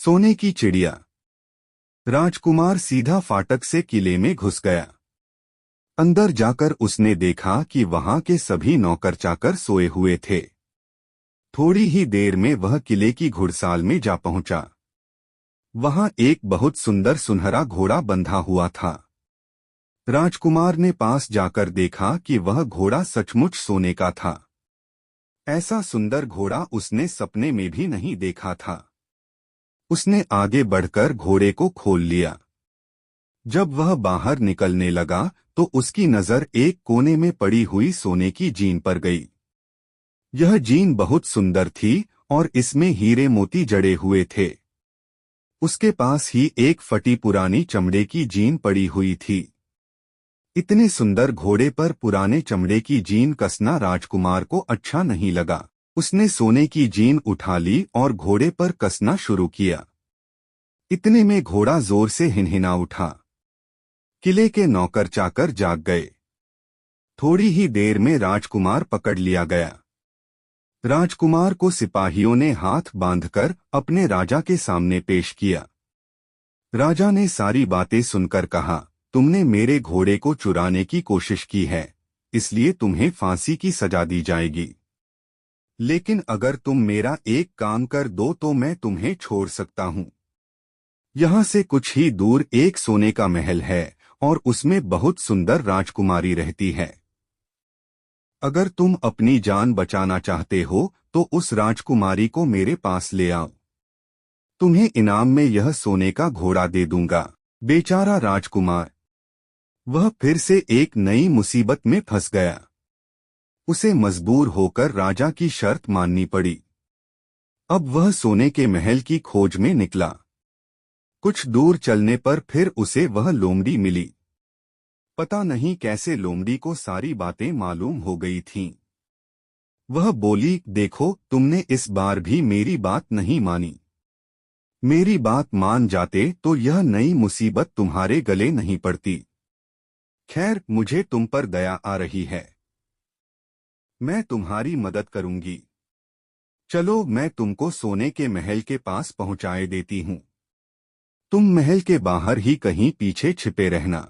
सोने की चिड़िया। राजकुमार सीधा फाटक से किले में घुस गया। अंदर जाकर उसने देखा कि वहां के सभी नौकर चाकर सोए हुए थे। थोड़ी ही देर में वह किले की घुड़साल में जा पहुंचा। वहां एक बहुत सुंदर सुनहरा घोड़ा बंधा हुआ था। राजकुमार ने पास जाकर देखा कि वह घोड़ा सचमुच सोने का था। ऐसा सुंदर घोड़ा उसने सपने में भी नहीं देखा था। उसने आगे बढ़कर घोड़े को खोल लिया। जब वह बाहर निकलने लगा तो उसकी नजर एक कोने में पड़ी हुई सोने की जीन पर गई। यह जीन बहुत सुंदर थी और इसमें हीरे मोती जड़े हुए थे। उसके पास ही एक फटी पुरानी चमड़े की जीन पड़ी हुई थी। इतने सुंदर घोड़े पर पुराने चमड़े की जीन कसना राजकुमार को अच्छा नहीं लगा। उसने सोने की जीन उठा ली और घोड़े पर कसना शुरू किया। इतने में घोड़ा जोर से हिनहिना उठा। किले के नौकर चाकर जाग गए। थोड़ी ही देर में राजकुमार पकड़ लिया गया। राजकुमार को सिपाहियों ने हाथ बांधकर अपने राजा के सामने पेश किया। राजा ने सारी बातें सुनकर कहा, तुमने मेरे घोड़े को चुराने की कोशिश की है, इसलिए तुम्हें फांसी की सजा दी जाएगी। लेकिन अगर तुम मेरा एक काम कर दो तो मैं तुम्हें छोड़ सकता हूँ। यहाँ से कुछ ही दूर एक सोने का महल है और उसमें बहुत सुंदर राजकुमारी रहती है। अगर तुम अपनी जान बचाना चाहते हो तो उस राजकुमारी को मेरे पास ले आओ। तुम्हें इनाम में यह सोने का घोड़ा दे दूंगा। बेचारा राजकुमार, वह फिर से एक नई मुसीबत में फंस गया। उसे मजबूर होकर राजा की शर्त माननी पड़ी। अब वह सोने के महल की खोज में निकला। कुछ दूर चलने पर फिर उसे वह लोमड़ी मिली। पता नहीं कैसे लोमड़ी को सारी बातें मालूम हो गई थीं। वह बोली, देखो तुमने इस बार भी मेरी बात नहीं मानी। मेरी बात मान जाते तो यह नई मुसीबत तुम्हारे गले नहीं पड़ती। खैर, मुझे तुम पर दया आ रही है। मैं तुम्हारी मदद करूंगी। चलो, मैं तुमको सोने के महल के पास पहुंचाए देती हूँ। तुम महल के बाहर ही कहीं पीछे छिपे रहना।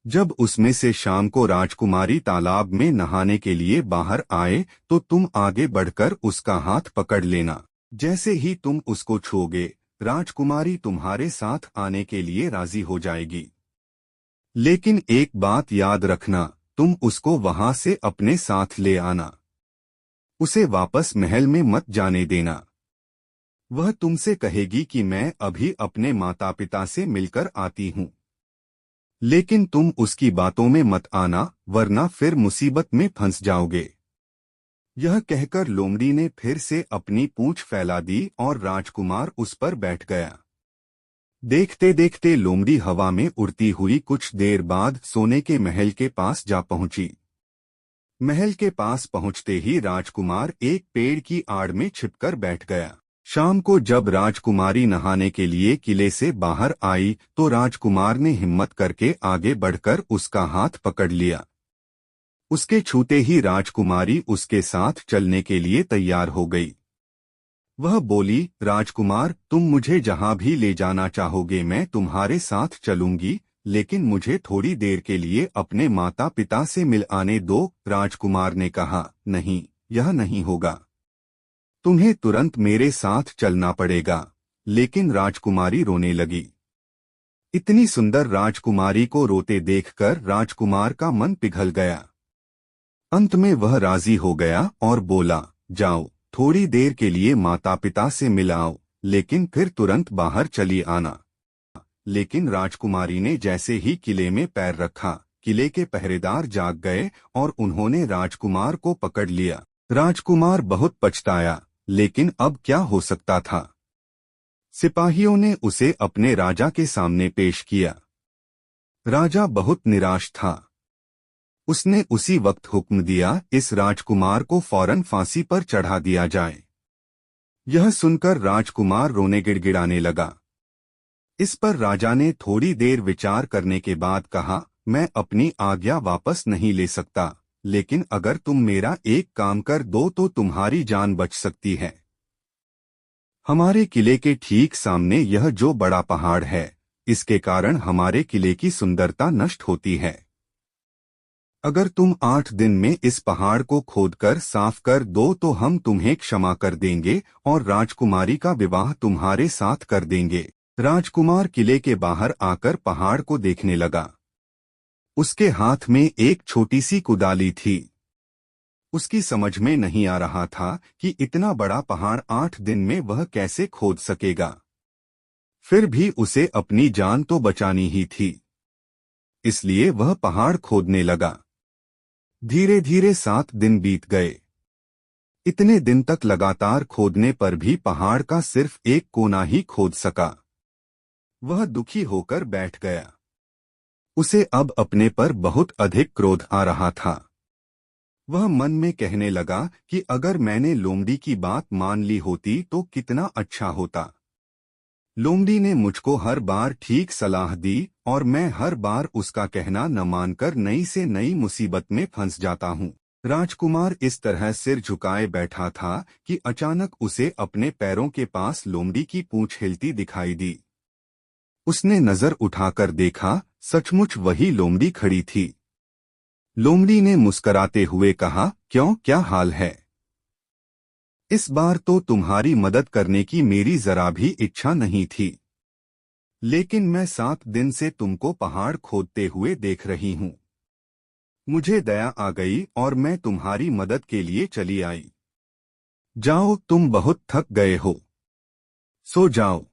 जब उसमें से शाम को राजकुमारी तालाब में नहाने के लिए बाहर आए तो तुम आगे बढ़कर उसका हाथ पकड़ लेना। जैसे ही तुम उसको छूओगे, राजकुमारी तुम्हारे साथ आने के लिए राजी हो जाएगी। लेकिन एक बात याद रखना, तुम उसको वहां से अपने साथ ले आना। उसे वापस महल में मत जाने देना। वह तुमसे कहेगी कि मैं अभी अपने माता पिता से मिलकर आती हूँ। लेकिन तुम उसकी बातों में मत आना, वरना फिर मुसीबत में फंस जाओगे। यह कहकर लोमड़ी ने फिर से अपनी पूंछ फैला दी और राजकुमार उस पर बैठ गया। देखते देखते लोमड़ी हवा में उड़ती हुई कुछ देर बाद सोने के महल के पास जा पहुंची। महल के पास पहुंचते ही राजकुमार एक पेड़ की आड़ में छिपकर बैठ गया। शाम को जब राजकुमारी नहाने के लिए किले से बाहर आई तो राजकुमार ने हिम्मत करके आगे बढ़कर उसका हाथ पकड़ लिया। उसके छूते ही राजकुमारी उसके साथ चलने के लिए तैयार हो गई। वह बोली, राजकुमार, तुम मुझे जहां भी ले जाना चाहोगे मैं तुम्हारे साथ चलूंगी, लेकिन मुझे थोड़ी देर के लिए अपने माता पिता से मिल आने दो। राजकुमार ने कहा, नहीं, यह नहीं होगा। तुम्हें तुरंत मेरे साथ चलना पड़ेगा। लेकिन राजकुमारी रोने लगी। इतनी सुंदर राजकुमारी को रोते देखकर राजकुमार का मन पिघल गया। अंत में वह राजी हो गया और बोला, जाओ, थोड़ी देर के लिए माता पिता से मिल आओ, लेकिन फिर तुरंत बाहर चली आना। लेकिन राजकुमारी ने जैसे ही किले में पैर रखा, किले के पहरेदार जाग गए और उन्होंने राजकुमार को पकड़ लिया। राजकुमार बहुत पछताया, लेकिन अब क्या हो सकता था। सिपाहियों ने उसे अपने राजा के सामने पेश किया। राजा बहुत निराश था। उसने उसी वक्त हुक्म दिया, इस राजकुमार को फौरन फांसी पर चढ़ा दिया जाए। यह सुनकर राजकुमार रोने गिड़गिड़ाने लगा। इस पर राजा ने थोड़ी देर विचार करने के बाद कहा, मैं अपनी आज्ञा वापस नहीं ले सकता, लेकिन अगर तुम मेरा एक काम कर दो तो तुम्हारी जान बच सकती है। हमारे किले के ठीक सामने यह जो बड़ा पहाड़ है, इसके कारण हमारे किले की सुंदरता नष्ट होती है। अगर तुम 8 दिन में इस पहाड़ को खोदकर साफ कर दो तो हम तुम्हें क्षमा कर देंगे और राजकुमारी का विवाह तुम्हारे साथ कर देंगे। राजकुमार किले के बाहर आकर पहाड़ को देखने लगा। उसके हाथ में एक छोटी सी कुदाली थी। उसकी समझ में नहीं आ रहा था कि इतना बड़ा पहाड़ 8 दिन में वह कैसे खोद सकेगा। फिर भी उसे अपनी जान तो बचानी ही थी, इसलिए वह पहाड़ खोदने लगा। धीरे धीरे 7 दिन बीत गए। इतने दिन तक लगातार खोदने पर भी पहाड़ का सिर्फ एक कोना ही खोद सका। वह दुखी होकर बैठ गया। उसे अब अपने पर बहुत अधिक क्रोध आ रहा था। वह मन में कहने लगा कि अगर मैंने लोमड़ी की बात मान ली होती तो कितना अच्छा होता। लोमड़ी ने मुझको हर बार ठीक सलाह दी और मैं हर बार उसका कहना न मानकर नई से नई मुसीबत में फंस जाता हूँ। राजकुमार इस तरह सिर झुकाए बैठा था कि अचानक उसे अपने पैरों के पास लोमड़ी की पूंछ हिलती दिखाई दी। उसने नजर उठाकर देखा, सचमुच वही लोमड़ी खड़ी थी। लोमड़ी ने मुस्कराते हुए कहा, क्यों, क्या हाल है? इस बार तो तुम्हारी मदद करने की मेरी जरा भी इच्छा नहीं थी, लेकिन मैं 7 दिन से तुमको पहाड़ खोदते हुए देख रही हूँ। मुझे दया आ गई और मैं तुम्हारी मदद के लिए चली आई। जाओ, तुम बहुत थक गए हो, सो जाओ।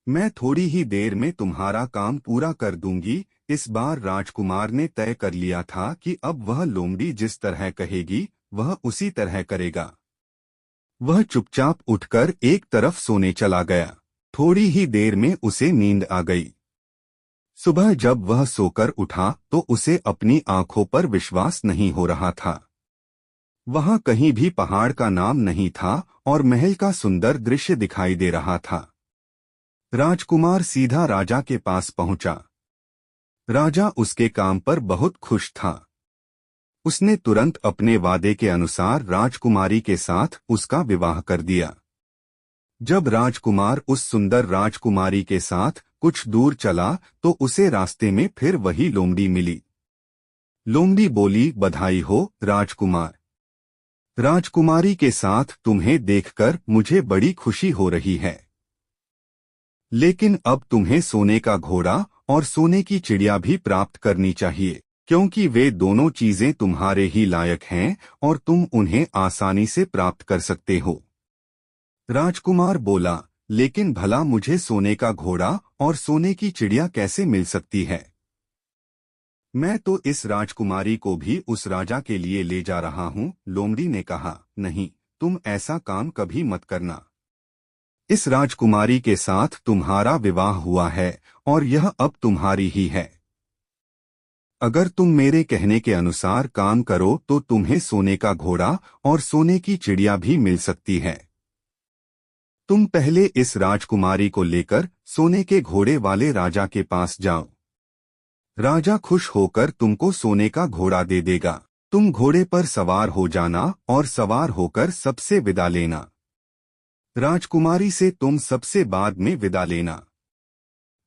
मैं थोड़ी ही देर में तुम्हारा काम पूरा कर दूंगी। इस बार राजकुमार ने तय कर लिया था कि अब वह लोमड़ी जिस तरह कहेगी वह उसी तरह करेगा। वह चुपचाप उठकर एक तरफ सोने चला गया। थोड़ी ही देर में उसे नींद आ गई। सुबह जब वह सोकर उठा तो उसे अपनी आंखों पर विश्वास नहीं हो रहा था। वहां कहीं भी पहाड़ का नाम नहीं था और महल का सुंदर दृश्य दिखाई दे रहा था। राजकुमार सीधा राजा के पास पहुंचा। राजा उसके काम पर बहुत खुश था। उसने तुरंत अपने वादे के अनुसार राजकुमारी के साथ उसका विवाह कर दिया। जब राजकुमार उस सुंदर राजकुमारी के साथ कुछ दूर चला तो उसे रास्ते में फिर वही लोमड़ी मिली। लोमड़ी बोली, बधाई हो राजकुमार। राजकुमारी के साथ तुम्हें देखकर मुझे बड़ी खुशी हो रही है, लेकिन अब तुम्हें सोने का घोड़ा और सोने की चिड़िया भी प्राप्त करनी चाहिए, क्योंकि वे दोनों चीजें तुम्हारे ही लायक हैं और तुम उन्हें आसानी से प्राप्त कर सकते हो। राजकुमार बोला, लेकिन भला मुझे सोने का घोड़ा और सोने की चिड़िया कैसे मिल सकती है? मैं तो इस राजकुमारी को भी उस राजा के लिए ले जा रहा हूँ। लोमड़ी ने कहा, नहीं, तुम ऐसा काम कभी मत करना। इस राजकुमारी के साथ तुम्हारा विवाह हुआ है और यह अब तुम्हारी ही है। अगर तुम मेरे कहने के अनुसार काम करो तो तुम्हें सोने का घोड़ा और सोने की चिड़िया भी मिल सकती है। तुम पहले इस राजकुमारी को लेकर सोने के घोड़े वाले राजा के पास जाओ। राजा खुश होकर तुमको सोने का घोड़ा दे देगा। तुम घोड़े पर सवार हो जाना और सवार होकर सबसे विदा लेना। राजकुमारी से तुम सबसे बाद में विदा लेना।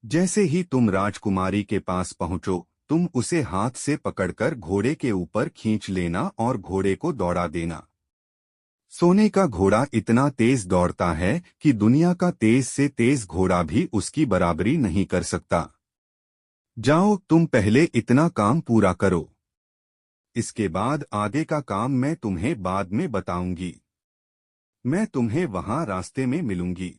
जैसे ही तुम राजकुमारी के पास पहुंचो, तुम उसे हाथ से पकड़कर घोड़े के ऊपर खींच लेना और घोड़े को दौड़ा देना। सोने का घोड़ा इतना तेज दौड़ता है कि दुनिया का तेज से तेज घोड़ा भी उसकी बराबरी नहीं कर सकता। जाओ, तुम पहले इतना काम पूरा करो। इसके बाद आगे का काम मैं तुम्हें बाद में बताऊंगी। मैं तुम्हें वहां रास्ते में मिलूंगी।